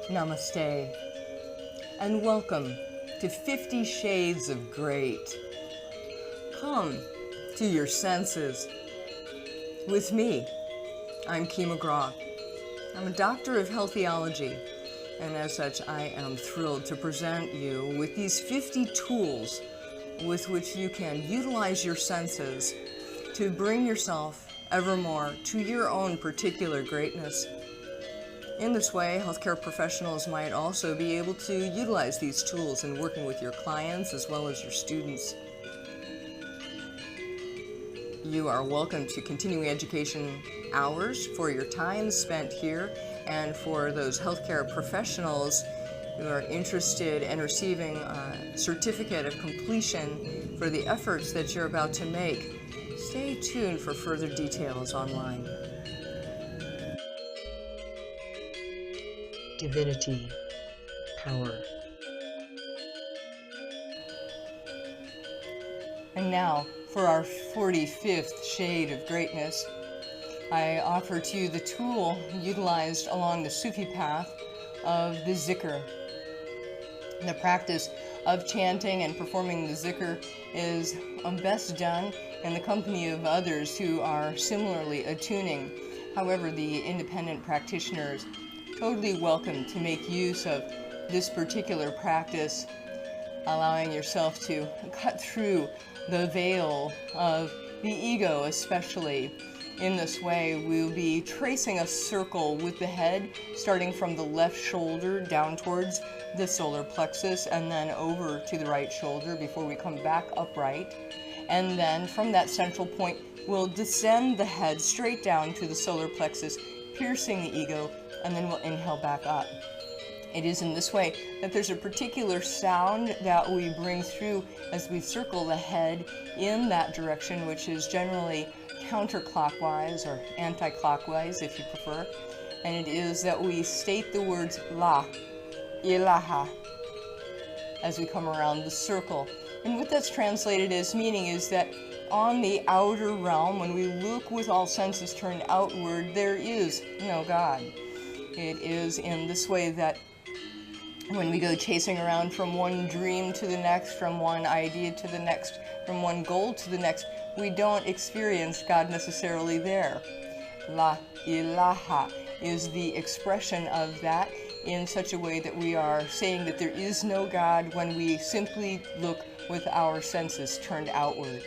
Namaste, and welcome to 50 Shades of Great. Come to your senses. With me, I'm Kee McGraw. I'm a doctor of health theology, and as such, I am thrilled to present you with these 50 tools with which you can utilize your senses to bring yourself evermore to your own particular greatness. In this way, healthcare professionals might also be able to utilize these tools in working with your clients as well as your students. You are welcome to continuing education hours for your time spent here, and for those healthcare professionals who are interested in receiving a certificate of completion for the efforts that you're about to make, stay tuned for further details online. Divinity, power. And now, for our 45th shade of greatness, I offer to you the tool utilized along the Sufi path of the zikr. The practice of chanting and performing the zikr is best done in the company of others who are similarly attuning. However, the independent practitioners totally welcome to make use of this particular practice, allowing yourself to cut through the veil of the ego, especially. In this way, we'll be tracing a circle with the head, starting from the left shoulder down towards the solar plexus, and then over to the right shoulder before we come back upright. And then from that central point, we'll descend the head straight down to the solar plexus, piercing the ego, and then we'll inhale back up. It is in this way that there's a particular sound that we bring through as we circle the head in that direction, which is generally counterclockwise or anti-clockwise if you prefer. And it is that we state the words La, Ilaha, as we come around the circle. And what that's translated as meaning is that on the outer realm, when we look with all senses turned outward, there is no God. It is in this way that when we go chasing around from one dream to the next, from one idea to the next, from one goal to the next, we don't experience God necessarily there. La ilaha is the expression of that in such a way that we are saying that there is no God when we simply look with our senses turned outward.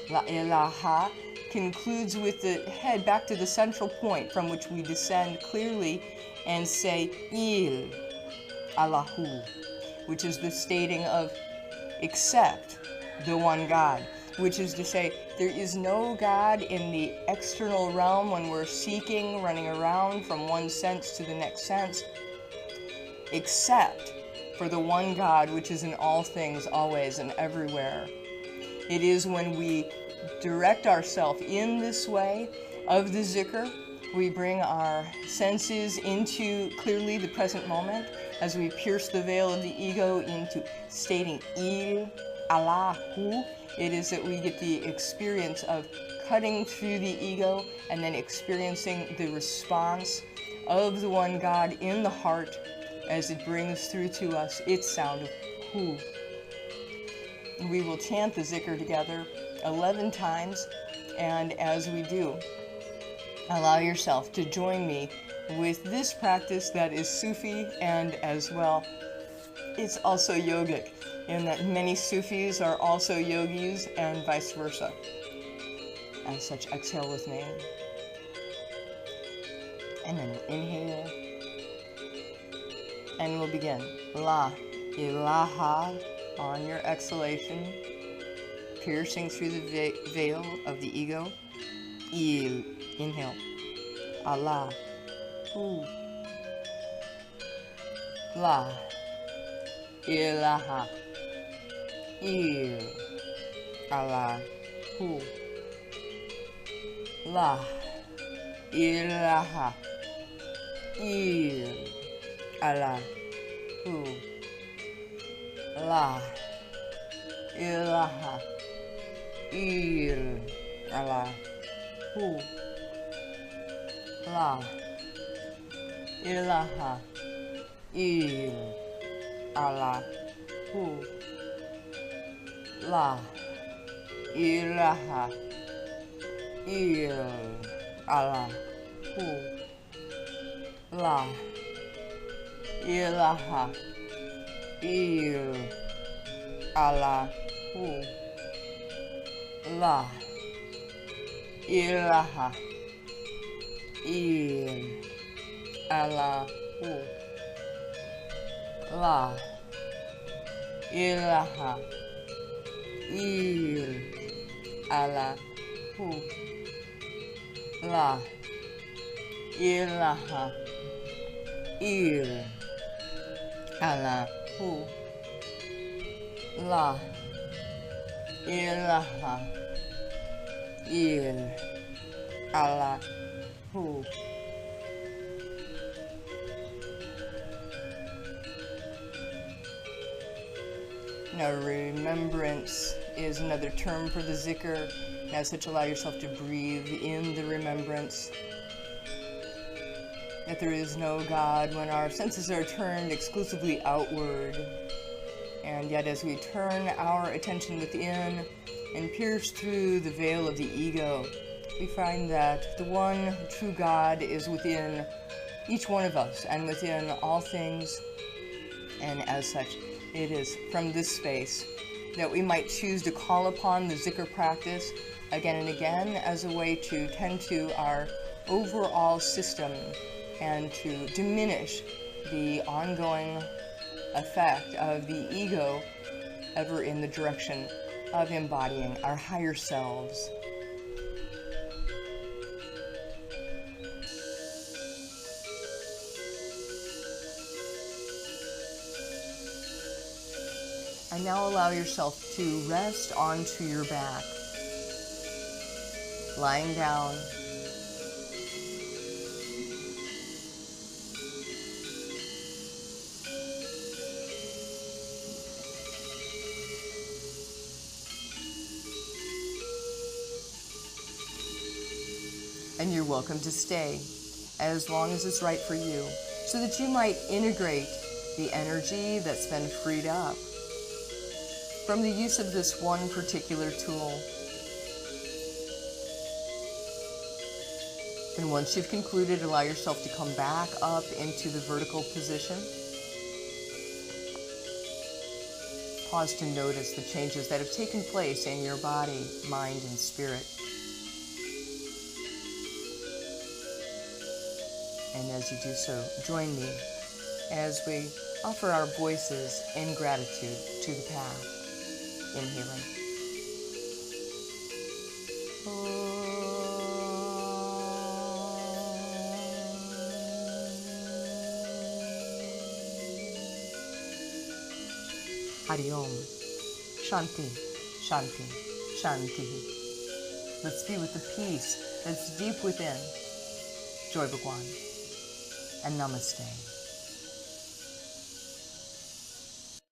La ilaha concludes with the head back to the central point from which we descend clearly and say Il Allahu, which is the stating of except the one God, which is to say there is no God in the external realm when we're seeking, running around from one sense to the next sense, except for the one God which is in all things, always and everywhere. It is when we direct ourselves in this way of the zikr, we bring our senses into clearly the present moment as we pierce the veil of the ego into stating Il Allahu. It is that we get the experience of cutting through the ego and then experiencing the response of the one God in the heart as it brings through to us its sound of Hu. We will chant the zikr together 11 times, and as we do, allow yourself to join me with this practice that is Sufi, and as well, it's also yogic, in that many Sufis are also yogis and vice versa. As such, exhale with me. And then inhale. And we'll begin. La ilaha on your exhalation, piercing through the veil of the ego. Il, inhale. Allah, Hu. La ilaha. Il, Allah, Hu. La ilaha. Il, Allah, Hu. La ilaha. Il, Allah, Hu. La ilaha. il, Allah, hu, la, ilaha, il, Allah, hu, la, ilaha, il, Allah, hu, la, ilaha, il, Allah, hu, la, ilaha, il, Allah, hu, la, ilaha, il, Allah, hu, la, ilaha, il, Allah, hu. Now, remembrance is another term for the zikr. As such, allow yourself to breathe in the remembrance that there is no God when our senses are turned exclusively outward. And yet, as we turn our attention within and pierce through the veil of the ego, we find that the one true God is within each one of us and within all things. And as such, it is from this space that we might choose to call upon the zikr practice again and again as a way to tend to our overall system and to diminish the ongoing effect of the ego ever in the direction of embodying our higher selves. And now allow yourself to rest onto your back, lying down. And you're welcome to stay as long as it's right for you, so that you might integrate the energy that's been freed up from the use of this one particular tool. And once you've concluded, allow yourself to come back up into the vertical position. Pause to notice the changes that have taken place in your body, mind, and spirit. And as you do so, join me as we offer our voices in gratitude to the path. Inhaling. Hari Om. Shanti, Shanti, Shanti. Let's be with the peace that's deep within. Joy Bhagwan. And Namaste.